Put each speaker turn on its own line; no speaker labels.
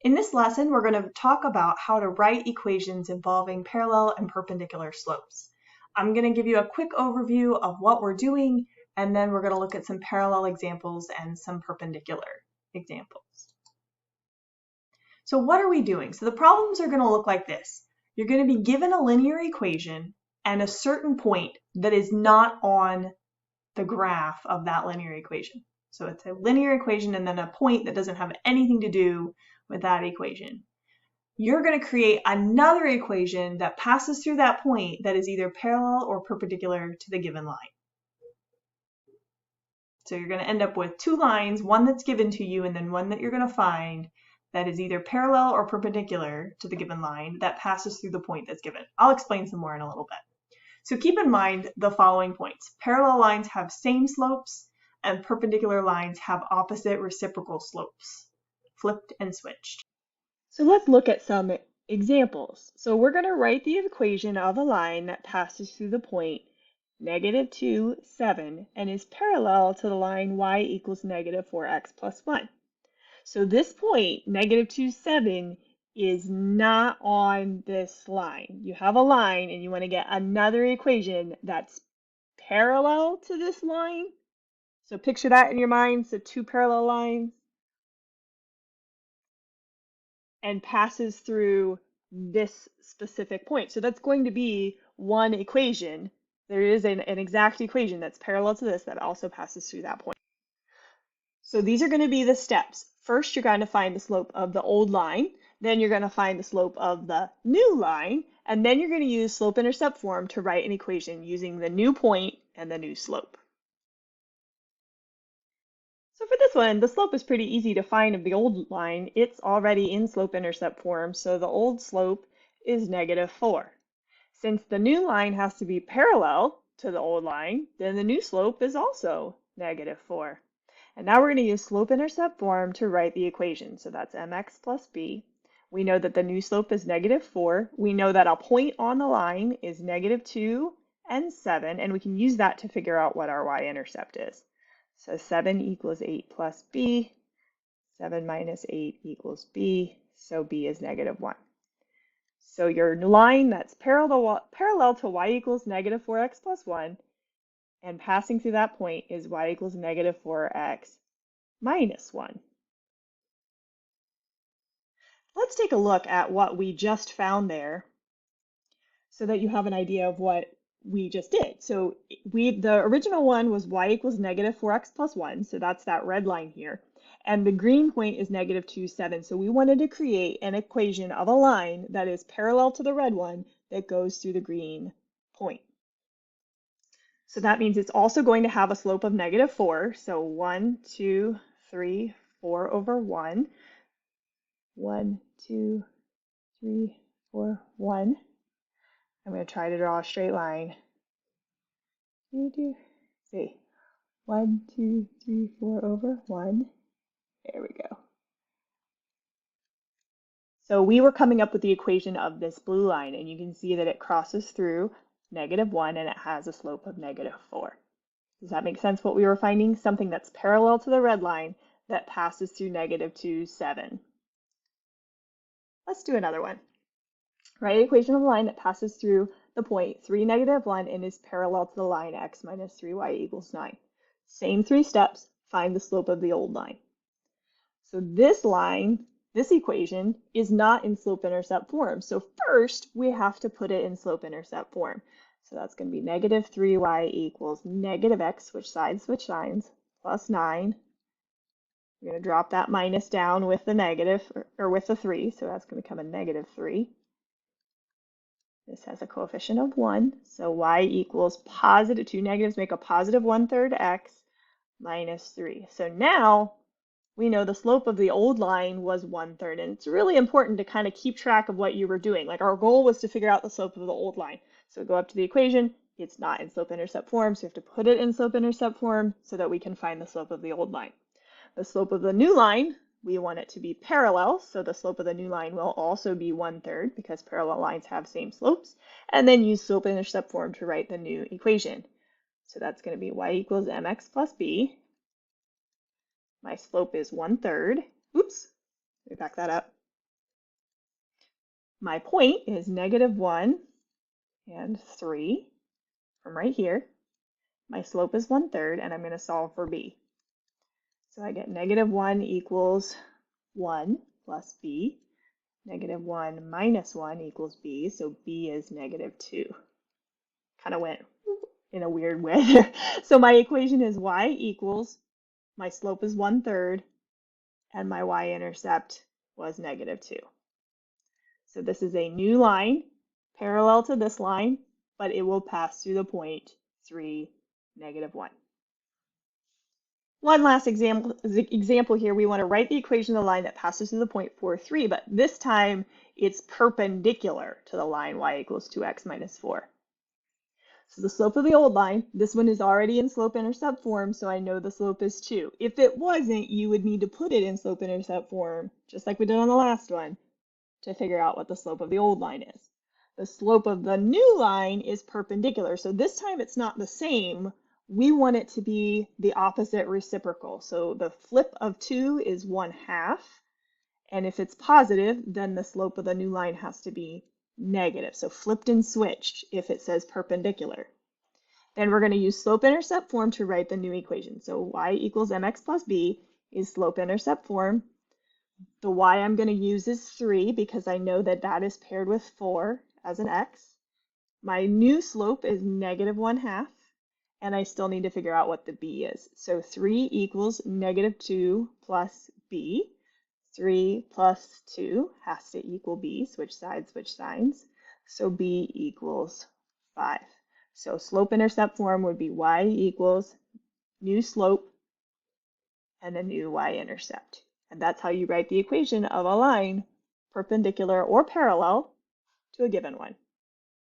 In this lesson, we're going to talk about how to write equations involving parallel and perpendicular slopes. I'm going to give you a quick overview of what we're doing, and then we're going to look at some parallel examples and some perpendicular examples. So what are we doing? So the problems are going to look like this. You're going to be given a linear equation and a certain point that is not on the graph of that linear equation. So it's a linear equation and then a point that doesn't have anything to do with that equation. You're going to create another equation that passes through that point that is either parallel or perpendicular to the given line. So you're going to end up with two lines, one that's given to you and then one that you're going to find that is either parallel or perpendicular to the given line that passes through the point that's given. I'll explain some more in a little bit. So keep in mind the following points. Parallel lines have same slopes and perpendicular lines have opposite reciprocal slopes, flipped and switched.
So let's look at some examples. So we're going to write the equation of a line that passes through the point -2, 7, and is parallel to the line y equals -4x plus 1. So this point, -2, 7, is not on this line. You have a line and you want to get another equation that's parallel to this line. So picture that in your mind, so two parallel lines, and passes through this specific point. So that's going to be one equation. There is an exact equation that's parallel to this that also passes through that point. So these are going to be the steps. First, you're going to find the slope of the old line. Then you're going to find the slope of the new line. And then you're going to use slope-intercept form to write an equation using the new point and the new slope. So for this one, the slope is pretty easy to find of the old line. It's already in slope-intercept form, so the old slope is -4. Since the new line has to be parallel to the old line, then the new slope is also -4. And now we're going to use slope-intercept form to write the equation. So that's mx plus b. We know that the new slope is -4. We know that a point on the line is -2 and 7, and we can use that to figure out what our y-intercept is. So 7 equals 8 plus b, 7 minus 8 equals b, so b is -1. So your line that's parallel to y equals -4x plus 1, and passing through that point is y equals -4x minus 1. Let's take a look at what we just found there so that you have an idea of what we just did. So the original one was y equals -4x plus 1, so that's that red line here. And the green point is -2, 7. So we wanted to create an equation of a line that is parallel to the red one that goes through the green point. So that means it's also going to have a slope of -4. So 1, 2, 3, 4 over 1. 1, 2, 3, 4, 1. I'm going to try to draw a straight line. See, 1, 2, 3, 4 over 1. There we go. So we were coming up with the equation of this blue line, and you can see that it crosses through -1 and it has a slope of -4. Does that make sense what we were finding? Something that's parallel to the red line that passes through -2, 7. Let's do another one. Write an equation of a line that passes through the point 3, -1 and is parallel to the line x minus 3y equals 9. Same three steps, find the slope of the old line. So this line, this equation, is not in slope-intercept form. So first, we have to put it in slope-intercept form. So that's going to be -3y equals -x, switch signs, plus 9. We're going to drop that minus down with the negative, or with the 3, so that's going to become a -3. This has a coefficient of 1, so y equals positive, two negatives make a positive 1/3 x minus 3. So now we know the slope of the old line was 1/3, and it's really important to kind of keep track of what you were doing. Like our goal was to figure out the slope of the old line. So go up to the equation, it's not in slope-intercept form, so you have to put it in slope-intercept form so that we can find the slope of the old line. The slope of the new line, we want it to be parallel, so the slope of the new line will also be 1/3 because parallel lines have same slopes, and then use slope-intercept form to write the new equation. So that's going to be y equals mx plus b. My slope is 1/3. Oops, let me back that up. My point is -1 and 3 from right here. My slope is 1/3, and I'm going to solve for b. So I get -1 equals 1 plus b. -1 minus 1 equals b, so b is -2. Kind of went in a weird way there. So my equation is y equals, my slope is 1/3, and my y-intercept was -2. So this is a new line parallel to this line, but it will pass through the point 3, -1. One last example here, we want to write the equation of the line that passes through the point 4, 3, but this time it's perpendicular to the line y equals 2x minus 4. So the slope of the old line, this one is already in slope-intercept form, so I know the slope is 2. If it wasn't, you would need to put it in slope-intercept form, just like we did on the last one, to figure out what the slope of the old line is. The slope of the new line is perpendicular, so this time it's not the same. We want it to be the opposite reciprocal. So the flip of 2 is 1/2, and if it's positive, then the slope of the new line has to be negative. So flipped and switched if it says perpendicular. Then we're going to use slope-intercept form to write the new equation. So y equals mx plus b is slope-intercept form. The y I'm going to use is 3 because I know that that is paired with 4 as an x. My new slope is -1/2, and I still need to figure out what the b is. So 3 equals -2 plus b. 3 plus 2 has to equal b. Switch sides, switch signs. So b equals 5. So slope-intercept form would be y equals new slope and a new y-intercept. And that's how you write the equation of a line perpendicular or parallel to a given one.